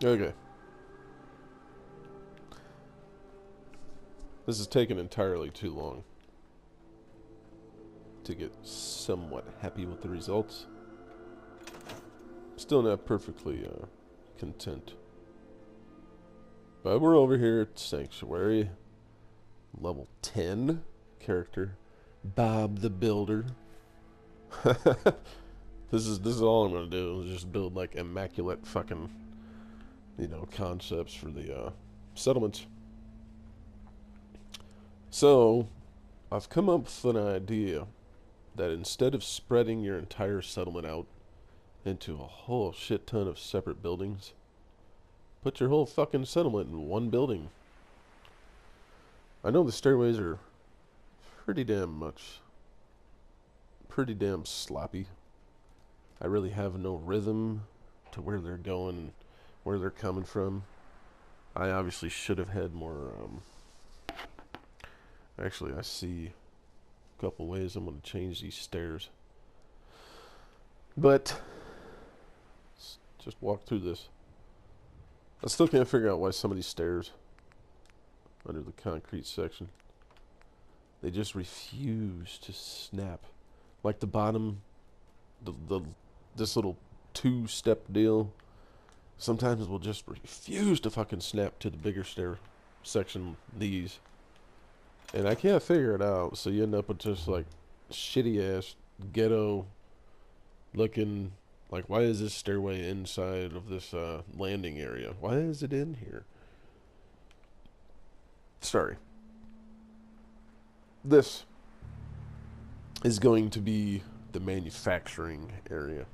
Okay. This is taking entirely too long to get somewhat happy with the results. Still not perfectly content. But we're over here at Sanctuary. Level 10 character. Bob the Builder. This is all I'm gonna do is just build like immaculate fucking concepts for the settlements. So I've come up with an idea that instead of spreading your entire settlement out into a whole shit ton of separate buildings, put your whole fucking settlement in one building. I know the stairways are pretty damn sloppy. I really have no rhythm to where they're going, where they're coming from. I obviously should have had more. Actually, I see a couple ways I'm going to change these stairs. But let's just walk through this. I still can't figure out why some of these stairs under the concrete section, they just refuse to snap. Like the bottom, the this little two-step deal, sometimes will just refuse to fucking snap to the bigger stair section, these. And I can't figure it out, so you end up with just like shitty ass ghetto looking, like, why is this stairway inside of this landing area? Why is it in here? Sorry. This is going to be the manufacturing area.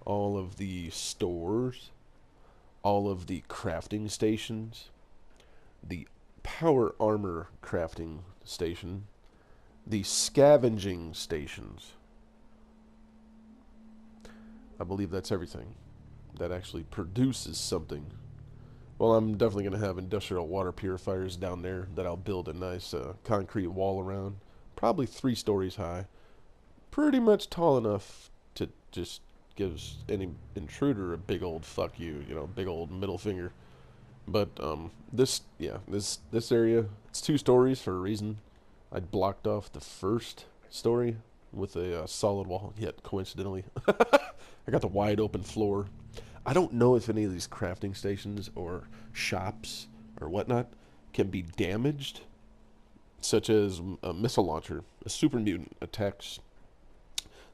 All of the stores, all of the crafting stations, the power armor crafting station, the scavenging stations. I believe that's everything that actually produces something. Well, I'm definitely going to have industrial water purifiers down there that I'll build a nice concrete wall around. Probably 3 stories high. Pretty much tall enough to just gives any intruder a big old fuck you, big old middle finger. But this area, it's 2 stories for a reason. I blocked off the first story with a solid wall, yet coincidentally, I got the wide open floor. I don't know if any of these crafting stations or shops or whatnot can be damaged, such as a missile launcher. A super mutant attacks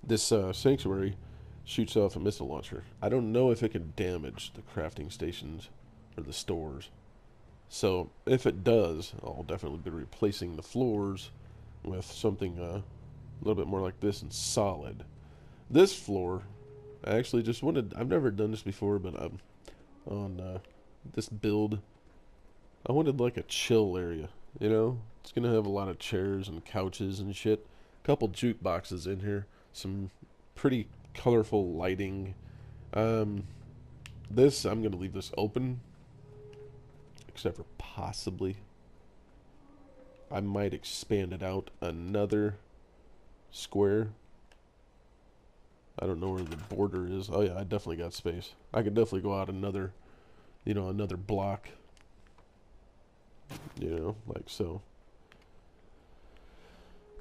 this sanctuary, shoots off a missile launcher. I don't know if it can damage the crafting stations or the stores. So if it does, I'll definitely be replacing the floors with something a little bit more like this and solid. This floor, I actually just wanted, I've never done this before, but I'm on this build. I wanted like a chill area, It's going to have a lot of chairs and couches and shit. A couple jukeboxes in here. Some pretty colorful lighting. This, I'm going to leave this open. Except for possibly, I might expand it out another square. I don't know where the border is. Oh yeah, I definitely got space. I could definitely go out another, another block. Like so.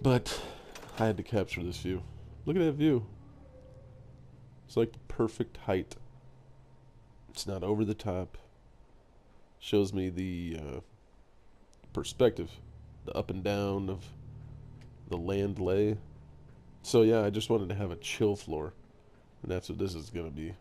But I had to capture this view. Look at that view. It's like the perfect height. It's not over the top. Shows me the perspective, the up and down of the land lay. So yeah, I just wanted to have a chill floor, and that's what this is going to be.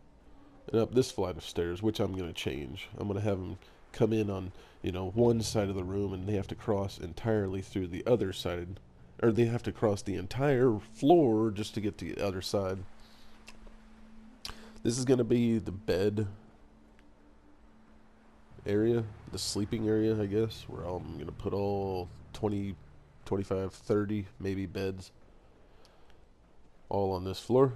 And up this flight of stairs, which I'm going to change. I'm going to have them come in on, one side of the room, and they have to cross entirely through the other side, or they have to cross the entire floor just to get to the other side. This is going to be the bed area, the sleeping area, I guess, where I'm going to put all 20, 25, 30 maybe beds all on this floor.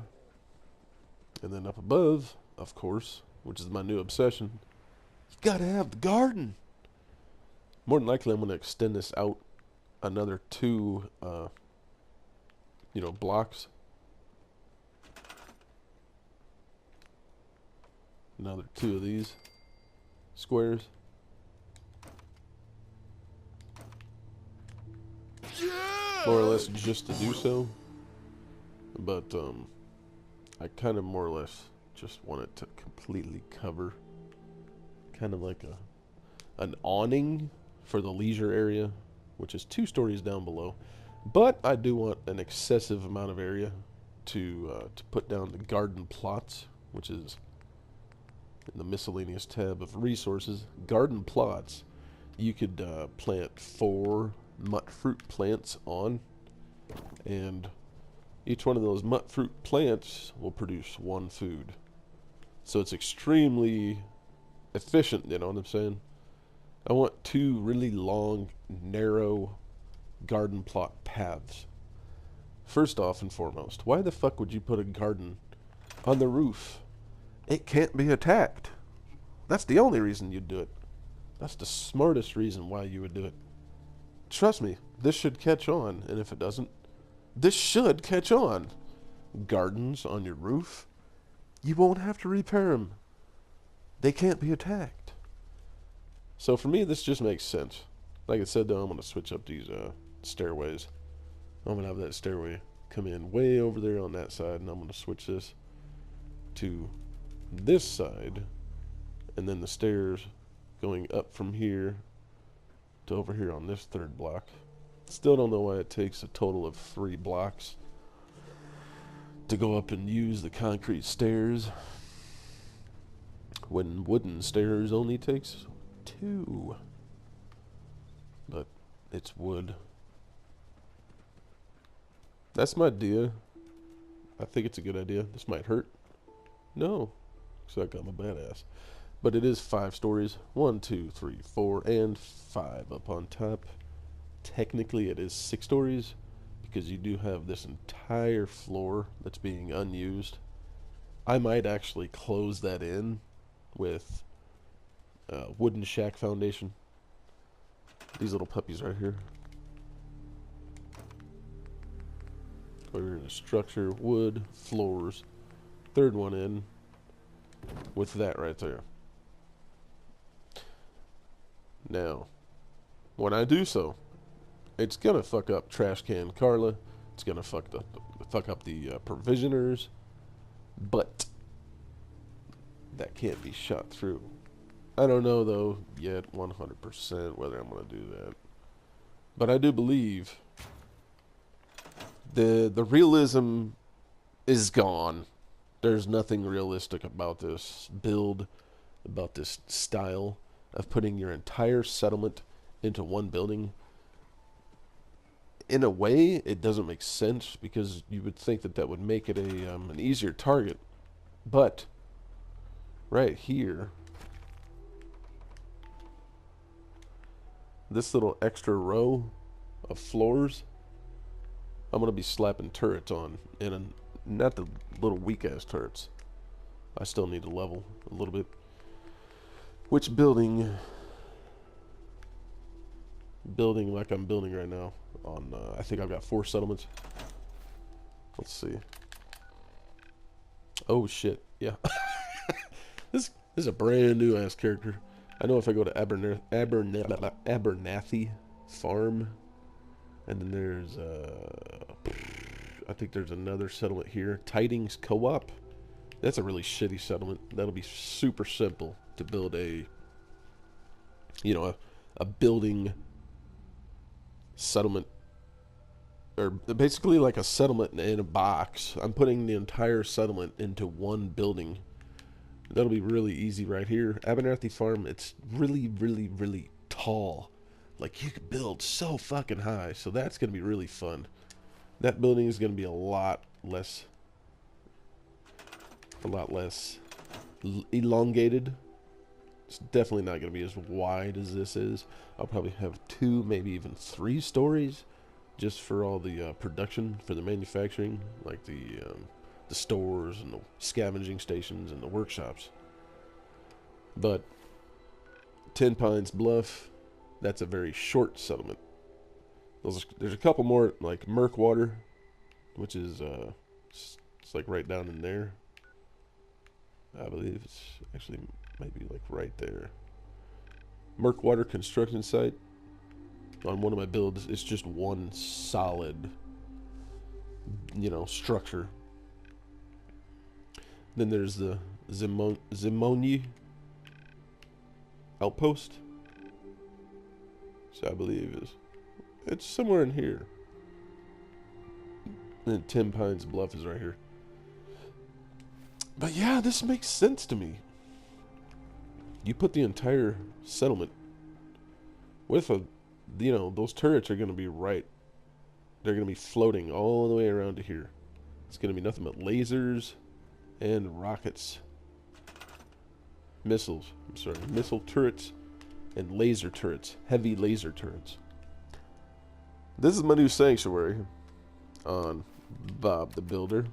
And then up above, of course, which is my new obsession, you gotta have the garden. More than likely, I'm gonna extend this out another 2, blocks. Another 2 of these. squares. More or less just to do so. But I kind of more or less just want it to completely cover, kind of like an awning for the leisure area, which is 2 stories down below. But I do want an excessive amount of area to put down the garden plots, which is in the miscellaneous tab of resources. Garden plots, you could plant 4 mut fruit plants on, and each one of those mut fruit plants will produce 1 food. So it's extremely efficient, you know what I'm saying? I want 2 really long, narrow garden plot paths. First off and foremost, why the fuck would you put a garden on the roof? It can't be attacked. That's the only reason you'd do it. That's the smartest reason why you would do it. Trust me, this should catch on, and if it doesn't, this should catch on. Gardens on your roof, you won't have to repair them. They can't be attacked. So for me, this just makes sense. Like I said, though, I'm going to switch up these stairways. I'm going to have that stairway come in way over there on that side, and I'm going to switch this to this side, and then the stairs going up from here to over here on this 3rd block. Still don't know why it takes a total of 3 blocks to go up and use the concrete stairs when wooden stairs only takes 2. But it's wood. That's my idea. I think it's a good idea. This might hurt. No, because I got my badass. But it is 5 stories. 1, 2, 3, 4, and 5 up on top. Technically it is 6 stories because you do have this entire floor that's being unused. I might actually close that in with wooden shack foundation. These little puppies right here. We're in a structure, wood, floors. 3rd one in with that right there. Now, when I do so, it's gonna fuck up Trash Can Carla. It's gonna fuck up the provisioners, but that can't be shot through. I don't know though yet 100% whether I'm gonna do that, but I do believe the realism is gone. There's nothing realistic about this build, about this style of putting your entire settlement into 1 building. In a way, it doesn't make sense because you would think that that would make it an easier target. But right here, this little extra row of floors, I'm going to be slapping turrets on, and not the little weak-ass turrets. I still need to level a little bit. Which building like I'm building right now on, I think I've got 4 settlements. Let's see. Oh shit, yeah. This is a brand new ass character. I know if I go to Abernathy Farm, and then there's I think there's another settlement here, Tidings Co-op. That's a really shitty settlement. That'll be super simple to build a, you know, a building settlement, or basically like a settlement in a box. I'm putting the entire settlement into 1 building. That'll be really easy right here. Abernathy Farm, it's really, really, really tall. Like, you could build so fucking high. So that's going to be really fun. That building is going to be a lot less elongated. It's definitely not going to be as wide as this is. I'll probably have 2, maybe even 3 stories just for all the production, for the manufacturing, like the stores and the scavenging stations and the workshops. But 10 Pines Bluff, that's a very short settlement. There's a couple more, like Murkwater, which is it's like right down in there. I believe it's actually maybe like right there. Murkwater construction site. On one of my builds, it's just one solid, structure. Then there's the Zimoni outpost. So I believe it's somewhere in here. And Tim Pines Bluff is right here. But yeah, this makes sense to me. You put the entire settlement with those turrets are going to be right. They're going to be floating all the way around to here. It's going to be nothing but lasers and rockets. Missile turrets and laser turrets. Heavy laser turrets. This is my new sanctuary on Bob the Builder.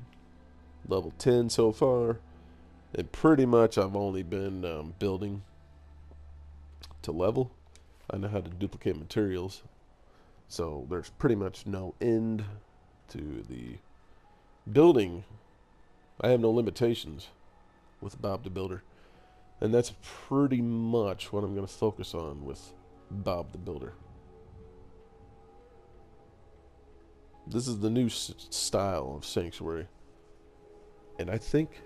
Level 10 so far. And pretty much I've only been building to level. I know how to duplicate materials. So there's pretty much no end to the building. I have no limitations with Bob the Builder. And that's pretty much what I'm going to focus on with Bob the Builder. This is the new style of Sanctuary. And I think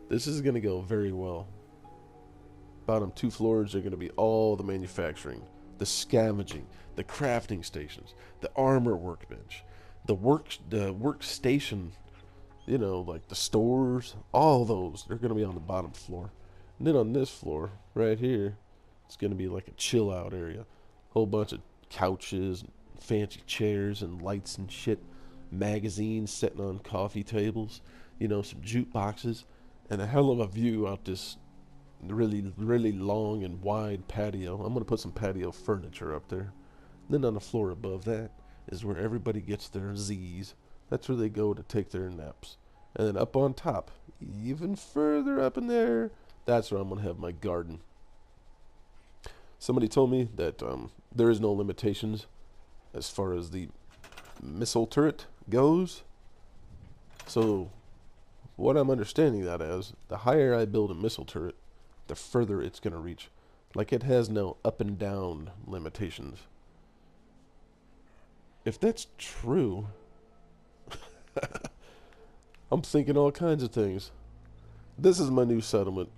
this is going to go very well. Bottom 2 floors are going to be all the manufacturing, the scavenging, the crafting stations, the armor workbench, the workstation, like the stores, all those, they're going to be on the bottom floor. And then on this floor, right here, it's going to be like a chill out area. Whole bunch of couches, fancy chairs and lights and shit, magazines sitting on coffee tables, some jukeboxes, and a hell of a view out this really, really long and wide patio. I'm going to put some patio furniture up there. Then on the floor above that is where everybody gets their Z's. That's where they go to take their naps. And then up on top, even further up in there, that's where I'm going to have my garden. Somebody told me that there is no limitations as far as the missile turret goes. So what I'm understanding that as, the higher I build a missile turret, the further it's going to reach. Like it has no up and down limitations. If that's true, I'm thinking all kinds of things. This is my new settlement.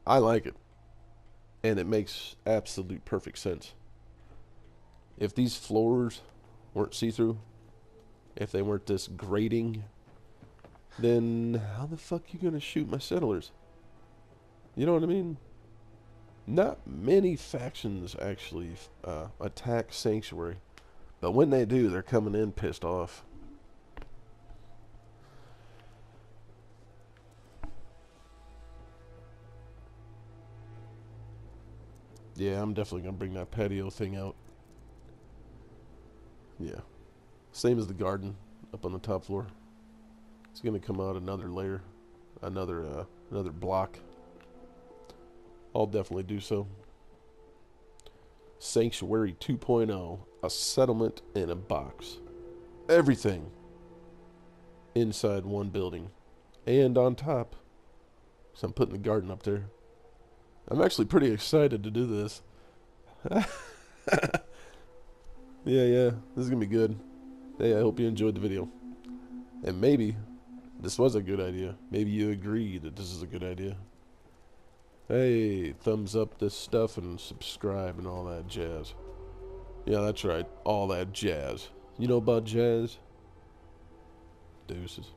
I like it. And it makes absolute perfect sense. If these floors weren't see-through, if they weren't this grating, then how the fuck you gonna shoot my settlers? You know what I mean? Not many factions actually attack Sanctuary, but when they do, they're coming in pissed off. Yeah, I'm definitely gonna bring that patio thing out. Yeah, same as the garden up on the top floor. It's gonna come out another layer, another block. I'll definitely do so. Sanctuary 2.0, a settlement in a box. Everything inside one building. And on top, so I'm putting the garden up there. I'm actually pretty excited to do this. Yeah, this is gonna be good. Hey, I hope you enjoyed the video. And maybe this was a good idea. Maybe you agree that this is a good idea. Hey, thumbs up this stuff and subscribe and all that jazz. Yeah, that's right, all that jazz. You know about jazz? Deuces.